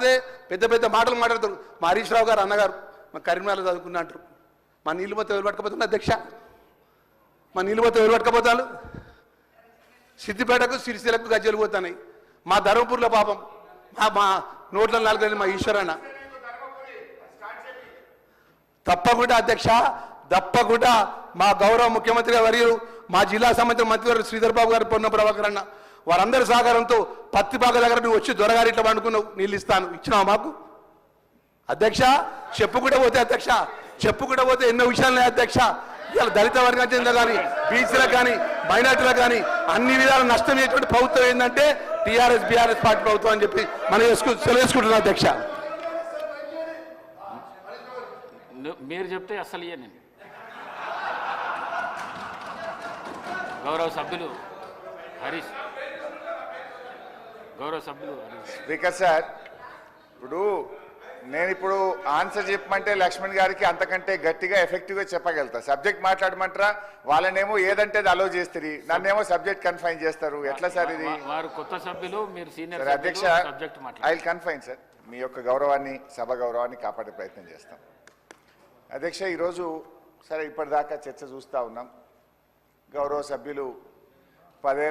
మాట్లాడితే పెద్ద పెద్ద మాటలు మాట్లాడతారు. మా హరీష్ రావు గారు అన్నగారు మా కరీంనగర్లో చదువుకున్నా అంటారు. మా నీళ్ళు మొత్తం ఎవరు పట్టుకపోతున్నా అధ్యక్ష? మా నీళ్ళు మొత్తం ఎవరు పట్టుకపోతారు? సిద్దిపేటకు సిరిసిలకు గజ్జలు పోతున్నాయి. మా ధర్మపూర్లో పాపం మా నోట్ల నాలుగు మా ఈశ్వరన్న తప్పకుండా అధ్యక్ష, తప్పకుండా మా గౌరవ ముఖ్యమంత్రి వర్యులు, మా జిల్లా సంబంధించిన మంత్రివర్గ శ్రీధర్ బాబు గారు, పొన్న ప్రభాకర్ అన్న వారందరి సహకారంతో పత్తి బాగ దగ్గర నువ్వు వచ్చి దొరగారి ఇట్లా పండుకున్నావు, నీళ్ళు ఇస్తాను, ఇచ్చినావు మాకు అధ్యక్ష? చెప్పుకుంటూ పోతే అధ్యక్ష, చెప్పుకుంటూ పోతే ఎన్నో విషయాలున్నాయి అధ్యక్ష. ఇలా దళిత వర్గానికి చెందిన కానీ బీసీలకు కానీ మైనార్టీలకు కానీ అన్ని విధాలు నష్టం చేసేటువంటి ప్రభుత్వం ఏంటంటే టీఆర్ఎస్ బీఆర్ఎస్ పార్టీ ప్రభుత్వం అని చెప్పి మనం సెలవుకుంటున్నాం అధ్యక్ష. మీరు చెప్తే అసలు నేను గౌరవ సభ్యులు హరీష్ స్పీకర్ సార్, ఇప్పుడు ఆన్సర్ చెప్పమంటే లక్ష్మణ్ గారికి అంతకంటే గట్టిగా ఎఫెక్టివ్గా చెప్పగలుగుతా. సబ్జెక్ట్ మాట్లాడమంటారా? వాళ్ళనేమో ఏదంటే అది అలో చేస్తారు, నన్నేమో సబ్జెక్ట్ కన్ఫైన్ చేస్తారు. ఎట్లా సార్ ఇది? వారు కొత్త సభ్యులు, మీరు సీనియర్ అధ్యక్ష, ఐ విల్ కన్ఫైన్ సార్. మీ యొక్క గౌరవాన్ని, సభ గౌరవాన్ని కాపాడే ప్రయత్నం చేస్తాం. అధ్యక్ష, ఈరోజు సరే ఇప్పటిదాకా చర్చ చూస్తూ ఉన్నాం. గౌరవ సభ్యులు 10